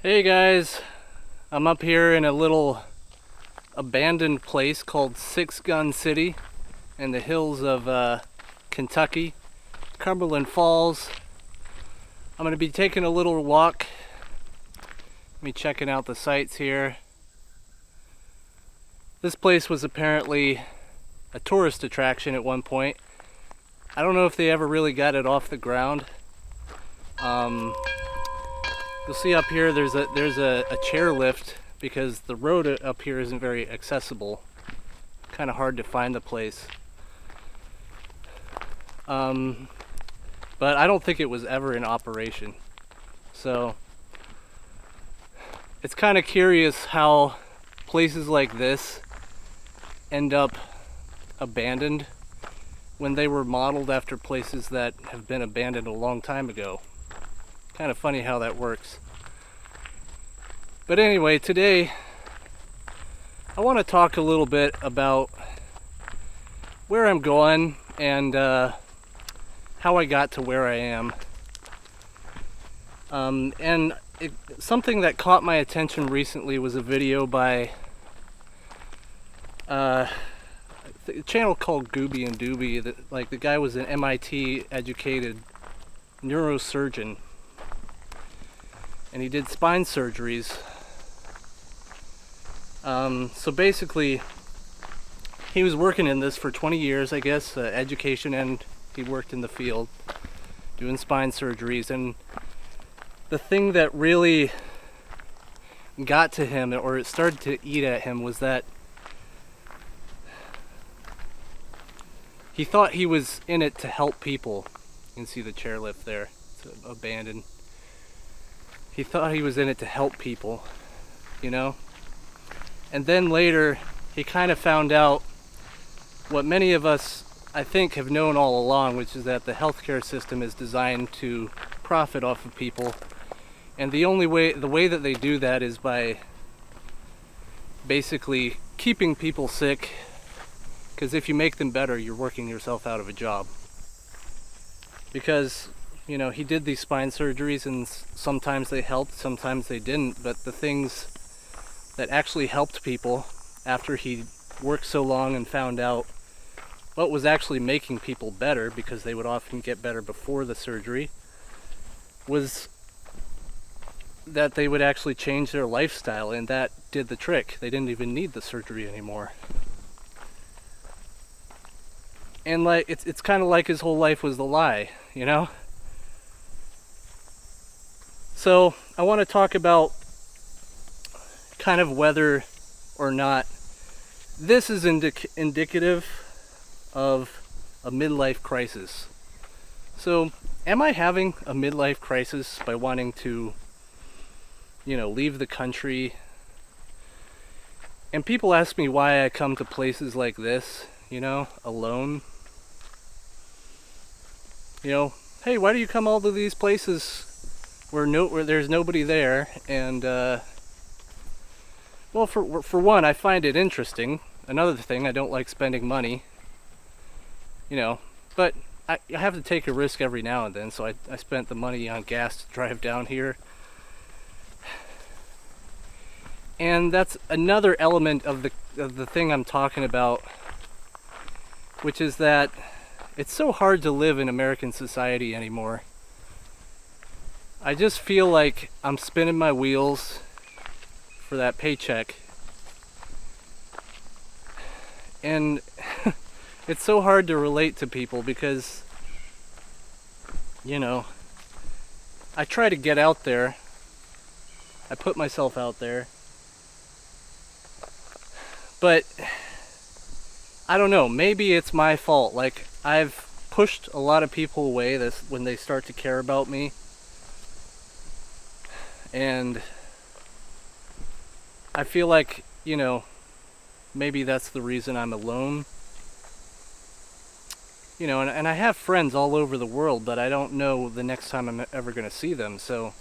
Hey guys, I'm up here in a little abandoned place called Six Gun City in the hills of Kentucky, Cumberland Falls. I'm going to be taking a little walk, me checking out the sights here. This place was apparently a tourist attraction at one point. I don't know if they ever really got it off the ground. You'll see up here there's a chairlift because the road up here isn't very accessible. Kind of hard to find the place. But I don't think it was ever in operation. So it's kind of curious how places like this end up abandoned when they were modeled after places that have been abandoned a long time ago. Kind of funny how that works. But anyway, today I want to talk a little bit about where I'm going and how I got to where I am. Something that caught my attention recently was a video by a channel called Gooby and Dooby. The guy was an MIT educated neurosurgeon, and he did spine surgeries. So basically, he was working in this for 20 years, I guess, education, and he worked in the field doing spine surgeries. And the thing that really got to him, or it started to eat at him, was that he thought he was in it to help people. You can see the chairlift there, it's abandoned. He thought he was in it to help people, you know? And then later, he kind of found out what many of us, I think, have known all along, which is that the healthcare system is designed to profit off of people. And the way that they do that is by basically keeping people sick, because if you make them better, you're working yourself out of a job. Because, you know, he did these spine surgeries, and sometimes they helped, sometimes they didn't, but the things that actually helped people after he worked so long and found out what was actually making people better, because they would often get better before the surgery, was that they would actually change their lifestyle, and that did the trick. They didn't even need the surgery anymore. And it's kind of like his whole life was the lie, you know? So I want to talk about kind of whether or not this is indicative of a midlife crisis. So am I having a midlife crisis by wanting to, leave the country? And people ask me why I come to places like this, alone. Hey, why do you come all to these places where there's nobody there? And well, for one, I find it interesting. Another thing, I don't like spending money. But I have to take a risk every now and then, so I spent the money on gas to drive down here. And that's another element of the thing I'm talking about, which is that it's so hard to live in American society anymore. I just feel like I'm spinning my wheels for that paycheck. And it's so hard to relate to people because, I try to get out there. I put myself out there. But I don't know, maybe it's my fault. Like, I've pushed a lot of people away when they start to care about me. And I feel like, maybe that's the reason I'm alone. And I have friends all over the world, but I don't know the next time I'm ever going to see them. So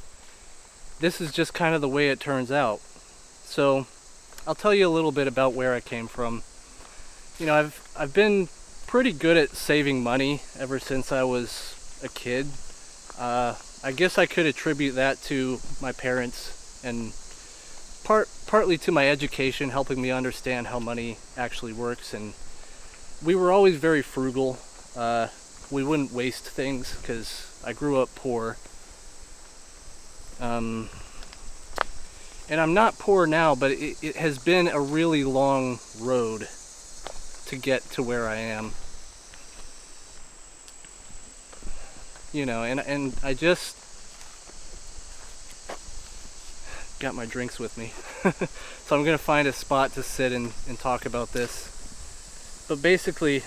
this is just kind of the way it turns out. So I'll tell you a little bit about where I came from. I've been pretty good at saving money ever since I was a kid. I guess I could attribute that to my parents and partly to my education, helping me understand how money actually works. And we were always very frugal. We wouldn't waste things because I grew up poor. And I'm not poor now, but it has been a really long road to get to where I am. You know, and I just got my drinks with me. So I'm gonna find a spot to sit and talk about this. But basically,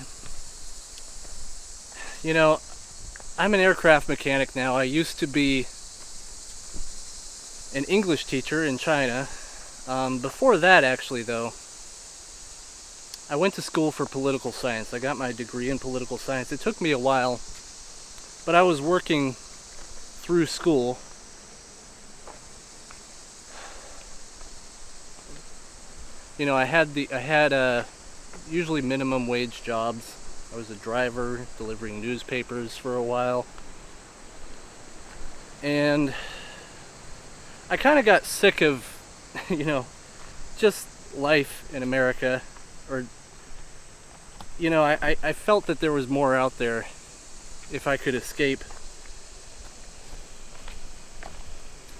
you know, I'm an aircraft mechanic now. I used to be an English teacher in China. Before that, actually, though, I went to school for political science. I got my degree in political science. It took me a while, but I was working through school. You know, I had usually minimum wage jobs. I was a driver delivering newspapers for a while. And I kind of got sick of, you know, just life in America. Or, you know, I felt that there was more out there if I could escape.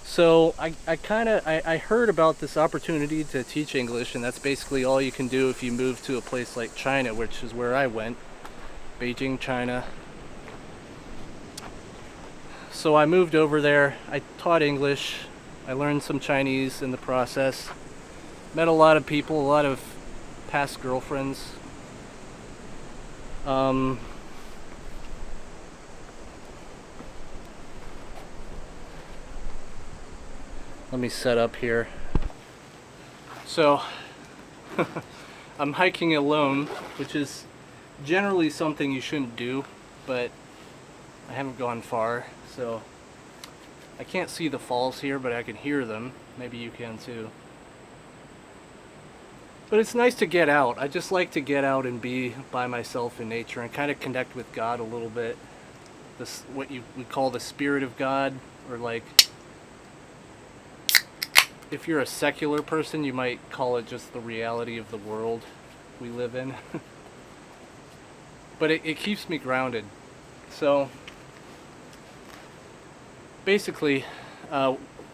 So I heard about this opportunity to teach English, and that's basically all you can do if you move to a place like China, which is where I went, Beijing, China. So I moved over there. I taught English. I learned some Chinese in the process. Met a lot of people, a lot of past girlfriends. Let me set up here. So, I'm hiking alone, which is generally something you shouldn't do, but I haven't gone far, so I can't see the falls here, but I can hear them. Maybe you can too. But it's nice to get out. I just like to get out and be by myself in nature and kind of connect with God a little bit. This, what you would call the spirit of God, or like, if you're a secular person, you might call it just the reality of the world we live in. But it keeps me grounded. So basically,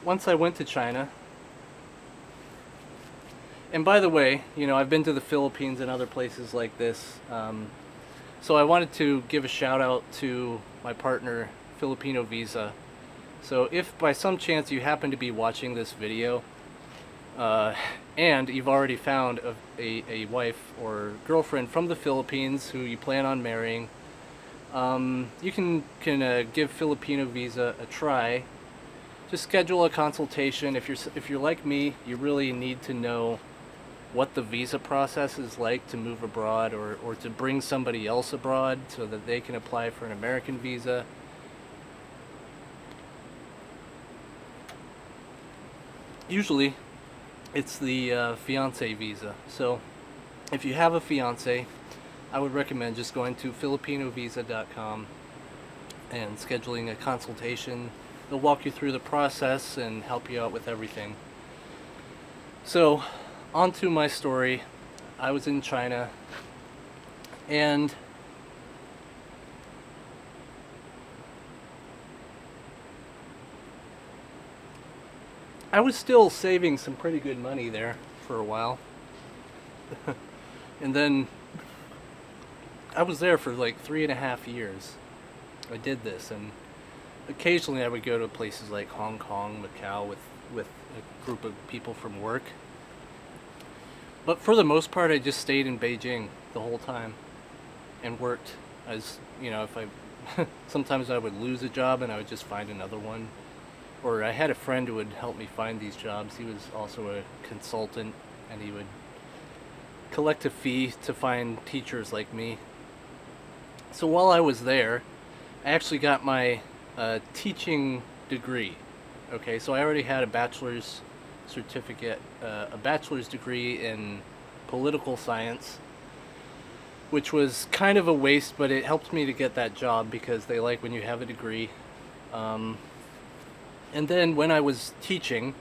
once I went to China, and by the way, you know, I've been to the Philippines and other places like this, so I wanted to give a shout out to my partner, Filipino Visa. So if by some chance you happen to be watching this video, and you've already found a wife or girlfriend from the Philippines who you plan on marrying, you can give Filipino Visa a try. Just schedule a consultation. If you're like me, you really need to know what the visa process is like to move abroad, or to bring somebody else abroad so that they can apply for an American visa. Usually it's the fiance visa. So if you have a fiance, I would recommend just going to FilipinoVisa.com and scheduling a consultation. They'll walk you through the process and help you out with everything. So, on to my story. I was in China, and I was still saving some pretty good money there for a while. And then I was there for like 3.5 years. I did this, and occasionally I would go to places like Hong Kong, Macau with a group of people from work. But for the most part, I just stayed in Beijing the whole time and worked. As you know, if I sometimes I would lose a job and I would just find another one. Or I had a friend who would help me find these jobs. He was also a consultant, and he would collect a fee to find teachers like me. So while I was there, I actually got my teaching degree. Okay, so I already had a bachelor's certificate, a bachelor's degree in political science, which was kind of a waste, but it helped me to get that job because they like when you have a degree. And then when I was teaching,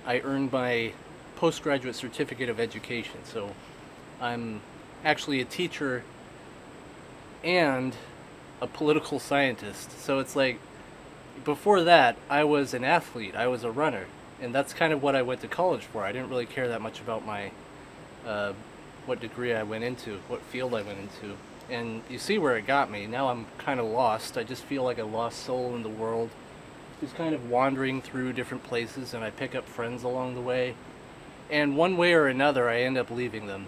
I earned my postgraduate certificate of education. So I'm actually a teacher and a political scientist. So it's like, before that, I was an athlete. I was a runner, and that's kind of what I went to college for. I didn't really care that much about my uh, what degree I went into, what field I went into. And you see where it got me. Now I'm kind of lost. I just feel like a lost soul in the world, just kind of wandering through different places, and I pick up friends along the way. And one way or another, I end up leaving them.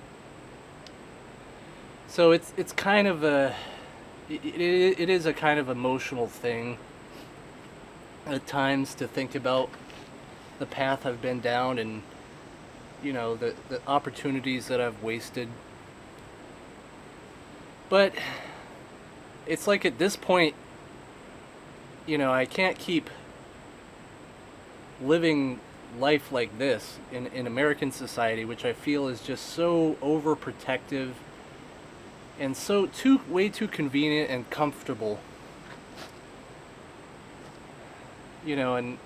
So it's kind of it is a kind of emotional thing at times to think about the path I've been down, and the opportunities that I've wasted. But it's like, at this point, I can't keep living life like this in American society, which I feel is just so overprotective and so way too convenient and comfortable. And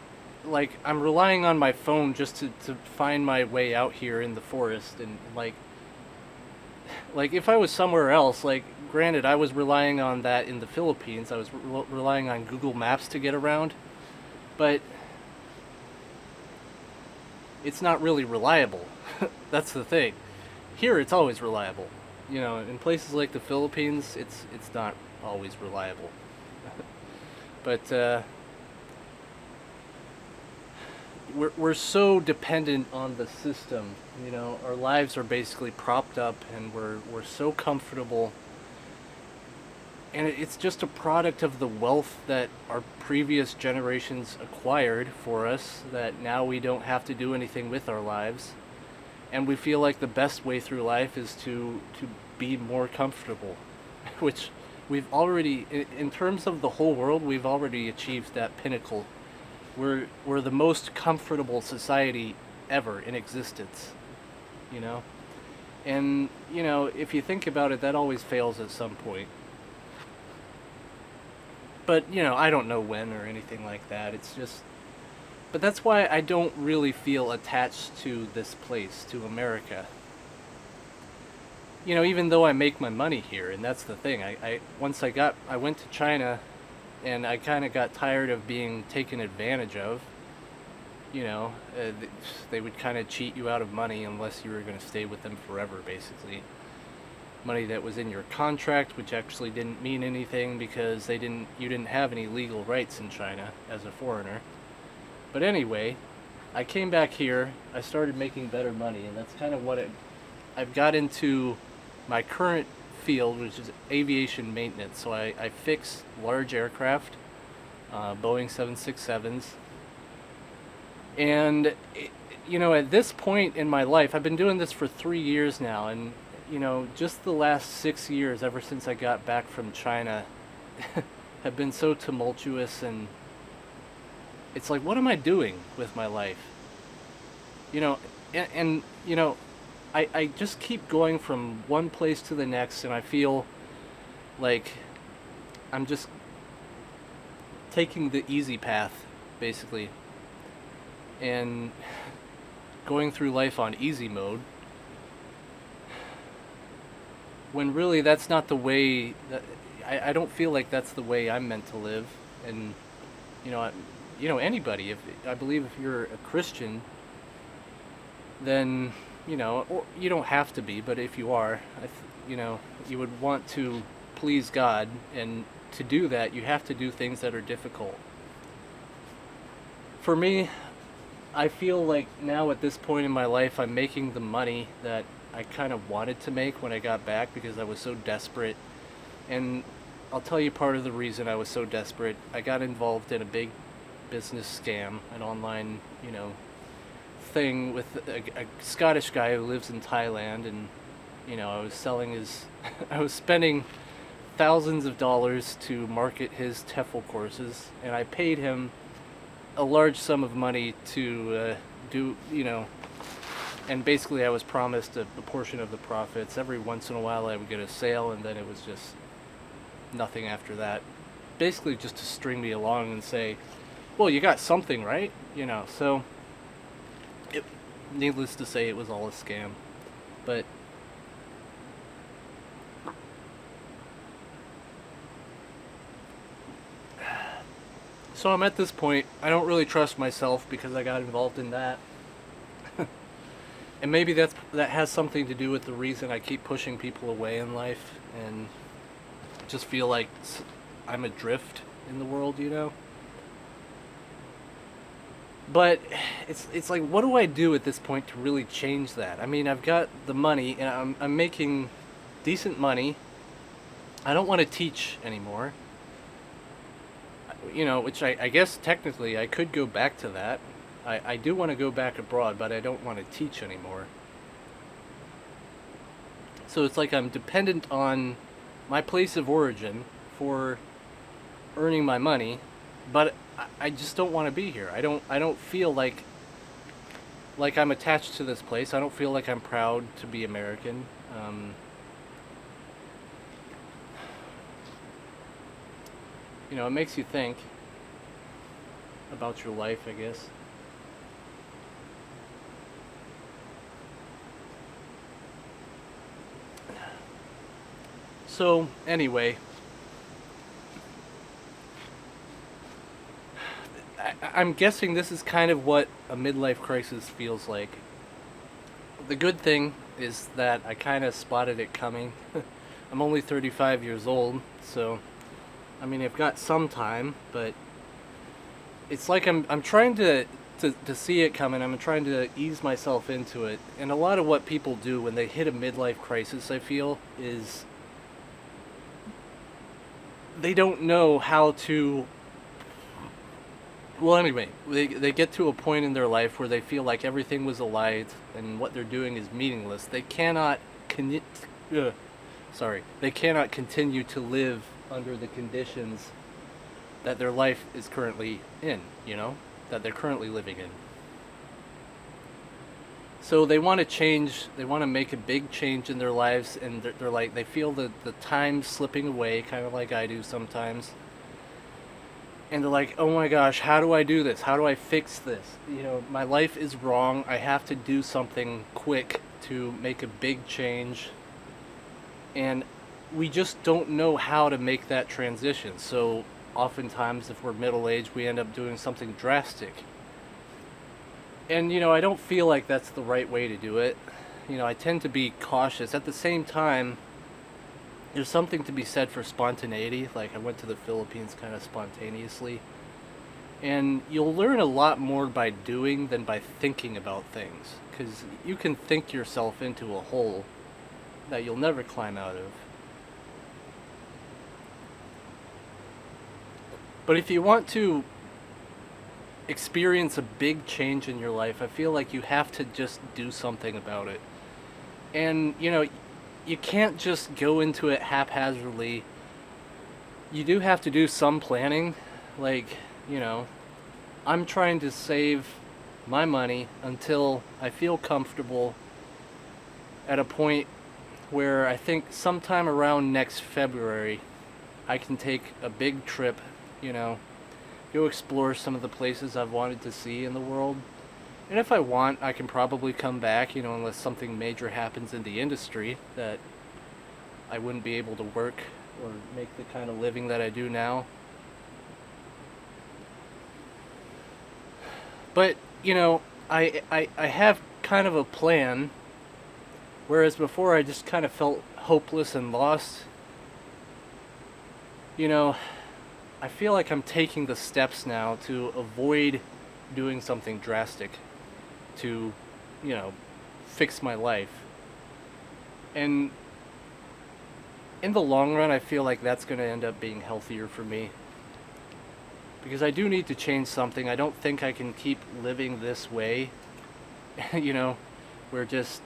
like, I'm relying on my phone just to find my way out here in the forest, and like if I was somewhere else, like, granted, I was relying on that in the Philippines. I was relying on Google Maps to get around, but it's not really reliable. That's the thing. Here, it's always reliable. In places like the Philippines, it's not always reliable. But we're so dependent on the system. Our lives are basically propped up, and we're so comfortable. And it's just a product of the wealth that our previous generations acquired for us, that now we don't have to do anything with our lives. And we feel like the best way through life is to be more comfortable, which we've already, in terms of the whole world, we've already achieved that pinnacle. We're the most comfortable society ever in existence, And, if you think about it, that always fails at some point. But, I don't know when or anything like that. It's just... But that's why I don't really feel attached to this place, to America. Even though I make my money here, and that's the thing. I went to China, and I kind of got tired of being taken advantage of. They would kind of cheat you out of money unless you were going to stay with them forever, basically. Money that was in your contract, which actually didn't mean anything because you didn't have any legal rights in China as a foreigner. But anyway, I came back here, I started making better money, and that's kind of what I've got into my current field, which is aviation maintenance. So I fix large aircraft, Boeing 767s. And, at this point in my life, I've been doing this for 3 years now, and, just the last 6 years, ever since I got back from China, have been so tumultuous, and it's like, what am I doing with my life? I just keep going from one place to the next, and I feel like I'm just taking the easy path, basically, and going through life on easy mode, when really that's not the way I don't feel like that's the way I'm meant to live. And anybody, if I believe, if you're a Christian, then or you don't have to be, but if you are, you would want to please God, and to do that you have to do things that are difficult. For me, I feel like now at this point in my life, I'm making the money that I kind of wanted to make when I got back, because I was so desperate. And I'll tell you part of the reason I was so desperate. I got involved in a big business scam, an online, thing with a Scottish guy who lives in Thailand, and I was I was spending thousands of dollars to market his TEFL courses, and I paid him a large sum of money to do, and basically I was promised a portion of the profits. Every once in a while I would get a sale, and then it was just nothing after that. Basically just to string me along and say, well, you got something, right? So it, needless to say, it was all a scam. But so I'm at this point. I don't really trust myself because I got involved in that, and maybe that has something to do with the reason I keep pushing people away in life, and just feel like I'm adrift in the world, you know. But it's like, what do I do at this point to really change that? I mean, I've got the money, and I'm making decent money. I don't want to teach anymore. You know, which I guess technically I could go back to that. I do want to go back abroad, but I don't want to teach anymore. So it's like I'm dependent on my place of origin for earning my money, but I just don't want to be here. I don't feel like I'm attached to this place. I don't feel like I'm proud to be American. You know, it makes you think about your life, I guess. So, anyway, I'm guessing this is kind of what a midlife crisis feels like. The good thing is that I kind of spotted it coming. I'm only 35 years old, so I mean, I've got some time, but it's like I'm trying to see it coming. I'm trying to ease myself into it. And a lot of what people do when they hit a midlife crisis, I feel, is they don't know how to. Well, anyway, they get to a point in their life where they feel like everything was a lie and what they're doing is meaningless. They cannot they cannot continue to live under the conditions that their life is currently in, you know, that they're currently living in. So they want to change, they want to make a big change in their lives, and they're like, they feel the time slipping away, kind of like I do sometimes. And they're like, oh my gosh, how do I do this? How do I fix this? You know, my life is wrong. I have to do something quick to make a big change. And we just don't know how to make that transition. So oftentimes, if we're middle-aged, we end up doing something drastic. And, you know, I don't feel like that's the right way to do it. You know, I tend to be cautious. At the same time, there's something to be said for spontaneity. Like, I went to the Philippines kind of spontaneously. And you'll learn a lot more by doing than by thinking about things. Because you can think yourself into a hole that you'll never climb out of. But if you want to experience a big change in your life, I feel like you have to just do something about it. And, you know, you can't just go into it haphazardly. You do have to do some planning. Like, you know, I'm trying to save my money until I feel comfortable at a point where I think sometime around next February I can take a big trip, you know, go explore some of the places I've wanted to see in the world. And if I want, I can probably come back, you know, unless something major happens in the industry that I wouldn't be able to work or make the kind of living that I do now. But, you know, I have kind of a plan, whereas before I just kind of felt hopeless and lost. You know, I feel like I'm taking the steps now to avoid doing something drastic to, you know, fix my life. And in the long run, I feel like that's going to end up being healthier for me. Because I do need to change something. I don't think I can keep living this way. You know, where just,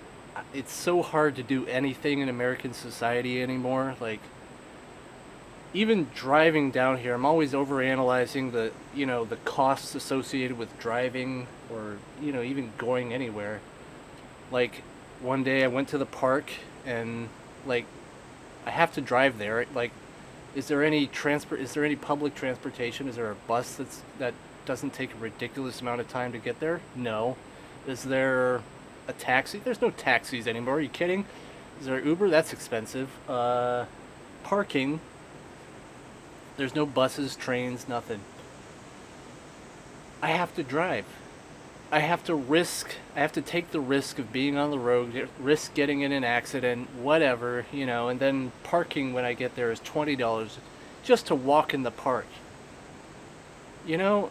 it's so hard to do anything in American society anymore. Like, even driving down here, I'm always overanalyzing the, you know, the costs associated with driving, or, you know, even going anywhere. Like, one day I went to the park and, like, I have to drive there. Like, is there any public transportation? Is there a bus that doesn't take a ridiculous amount of time to get there? No. Is there a taxi? There's no taxis anymore. Are you kidding? Is there Uber? That's expensive. Parking. There's no buses, trains, nothing. I have to drive. I have to take the risk of being on the road, risk getting in an accident, whatever, and then parking when I get there is $20 just to walk in the park. You know,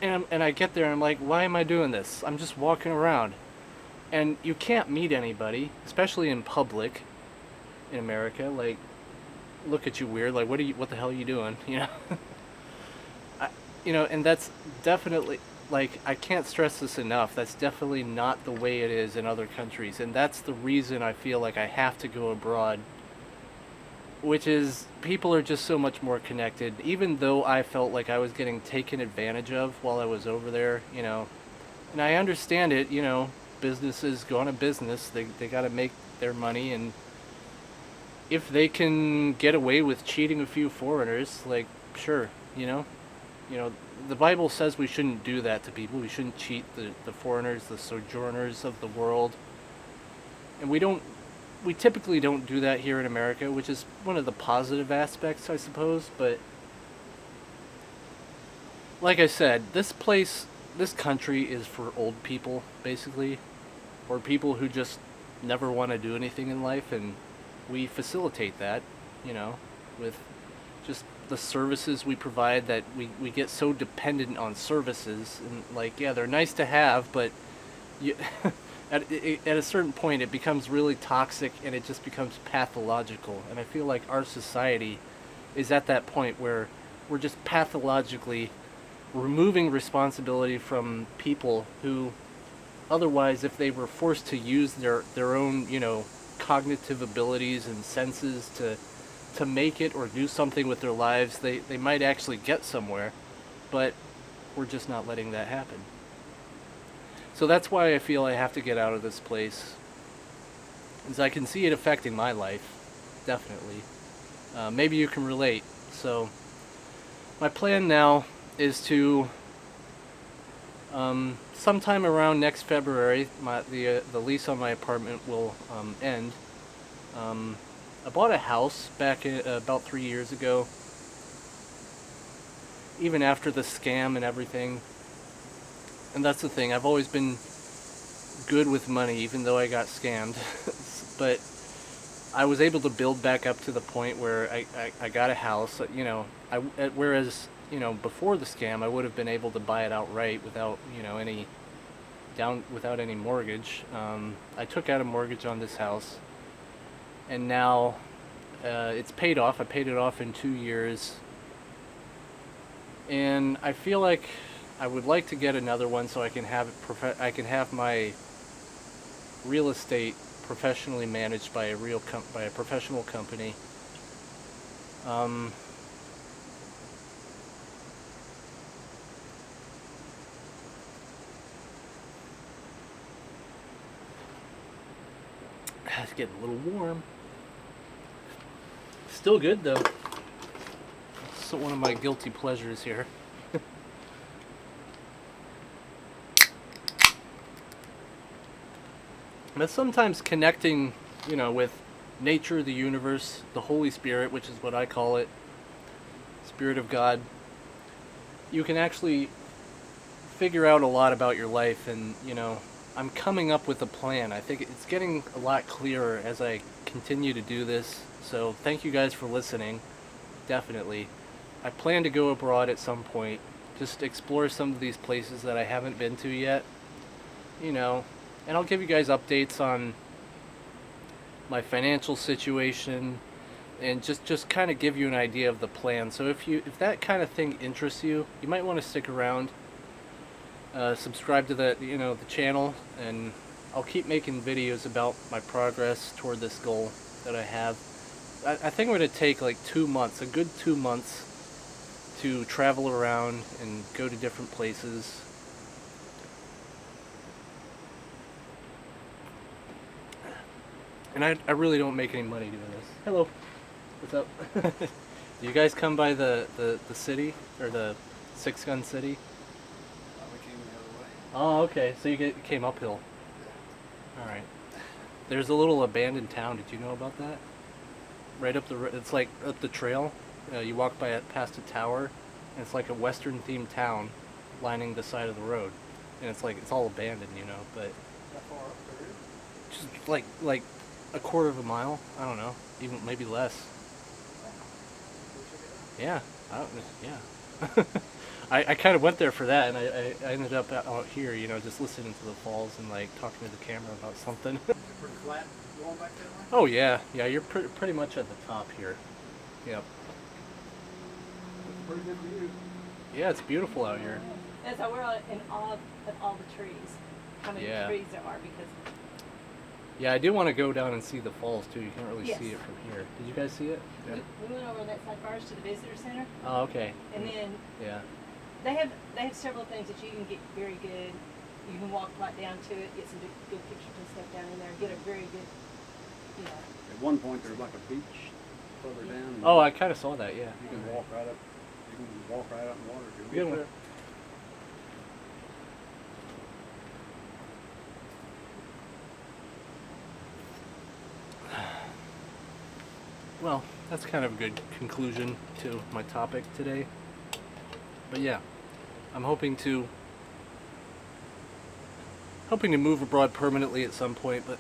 and I get there and I'm like, why am I doing this? I'm just walking around. And you can't meet anybody, especially in public in America. Like, look at you weird. Like, what the hell are you doing? And that's definitely, like, I can't stress this enough. That's definitely not the way it is in other countries. And that's the reason I feel like I have to go abroad, which is people are just so much more connected. Even though I felt like I was getting taken advantage of while I was over there, and I understand it, businesses go on a business, they got to make their money, and if they can get away with cheating a few foreigners, like, sure, the Bible says we shouldn't do that to people. We shouldn't cheat the foreigners, the sojourners of the world. And we typically don't do that here in America, which is one of the positive aspects, I suppose. But like I said, this country is for old people, basically, or people who just never want to do anything in life, and we facilitate that, with just the services we provide, that we get so dependent on services, and, like, yeah, they're nice to have, but you at a certain point it becomes really toxic and it just becomes pathological. And I feel like our society is at that point where we're just pathologically removing responsibility from people who otherwise, if they were forced to use their own, cognitive abilities and senses to make it or do something with their lives, they might actually get somewhere, but we're just not letting that happen. So that's why I feel I have to get out of this place, is I can see it affecting my life, definitely. Maybe you can relate. So my plan now is to, sometime around next February, the lease on my apartment will end. I bought a house back about 3 years ago, even after the scam and everything. And that's the thing, I've always been good with money, even though I got scammed. But I was able to build back up to the point where I got a house, whereas, before the scam, I would have been able to buy it outright without, without any mortgage. I took out a mortgage on this house, and now it's paid off. I paid it off in 2 years, and I feel like I would like to get another one so I can have my real estate professionally managed by a professional company. It's getting a little warm. Still good though. It's one of my guilty pleasures here. But sometimes connecting, with nature, the universe, the Holy Spirit, which is what I call it, Spirit of God, you can actually figure out a lot about your life. And, I'm coming up with a plan. I think it's getting a lot clearer as I continue to do this. So thank you guys for listening. Definitely. I plan to go abroad at some point. Just explore some of these places that I haven't been to yet. And I'll give you guys updates on my financial situation, and just kind of give you an idea of the plan. So if that kind of thing interests you, you might want to stick around. Subscribe to the channel, and I'll keep making videos about my progress toward this goal that I have. I think I'm going to take like 2 months, a good 2 months, to travel around and go to different places. And I really don't make any money doing this. Hello. What's up? Do you guys come by the city, or the Six Gun City? We came the other way. Oh, okay. So you came uphill. All right. There's a little abandoned town. Did you know about that? Right up it's like up the trail. You walk by it past a tower, and it's like a Western themed town, lining the side of the road, and it's like it's all abandoned, you know. But How far up there is? just like a quarter of a mile. I don't know, even maybe less. Yeah. Yeah. I kind of went there for that, and I ended up out here, you know, just listening to the falls and like talking to the camera about something. Is it pretty flat going back that way? Oh yeah, yeah. You're pretty much at the top here. Yep. It's a pretty good view. Yeah, it's beautiful out here. And so we're in awe of all the trees. How many Yeah. trees there are because Yeah, I do want to go down and see the falls too. You can't really Yes. see it from here. Did you guys see it? Yeah. we went over that side first to the visitor center, Oh, okay. and then Yeah. they have several things that you can get very good. You can walk right down to it, get some good pictures and stuff down in there, get a very good, you know. At one point, there's like a beach further down. and Oh, I kind of saw that. Yeah. You can walk right up. You can walk right out in the water. if you Good want one. to. Well, that's kind of a good conclusion to my topic today. But yeah, I'm hoping to move abroad permanently at some point, but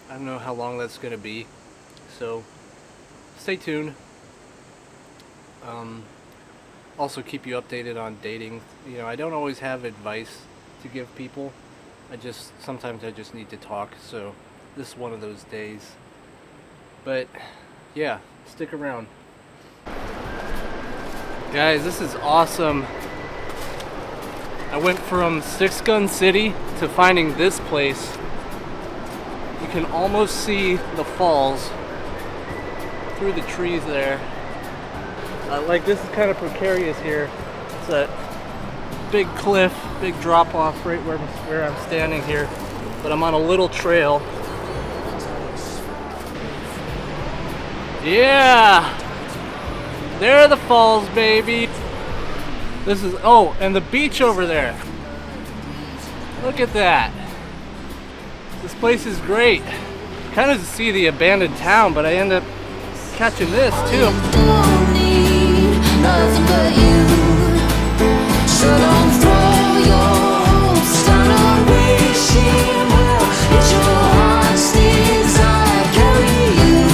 I don't know how long that's going to be. So stay tuned. Also keep you updated on dating. You know, I don't always have advice to give people. Sometimes I just need to talk. So this is one of those days. But yeah, stick around. Guys, this is awesome. I went from Six Gun City to finding this place. You can almost see the falls through the trees there. Like this is kind of precarious here. It's a big cliff, big drop off right where I'm standing here. But I'm on a little trail. Yeah! There are the falls, baby. This is, oh, and the beach over there. Look at that. This place is great. Kind of to see the abandoned town, but I end up catching this too. Don't need nothing but you. So don't throw your hopes down a wishing well. It's your heart stings, I carry you.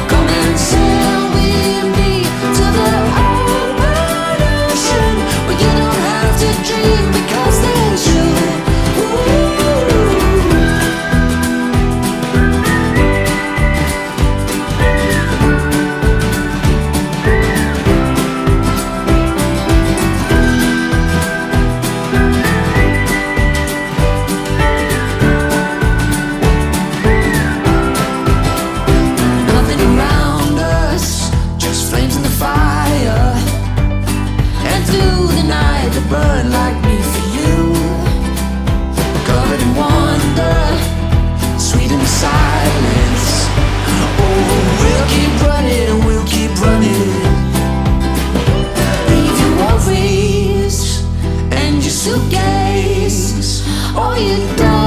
Come and sail with me to the open ocean, where you don't have to dream because there's you. Nothing around us, just flames in the fire. And through the night they burn like me for you. Covered in wonder, sweet in silence. Oh, we'll keep running and we'll keep running. Leave your worries and your suitcase. Oh, you don't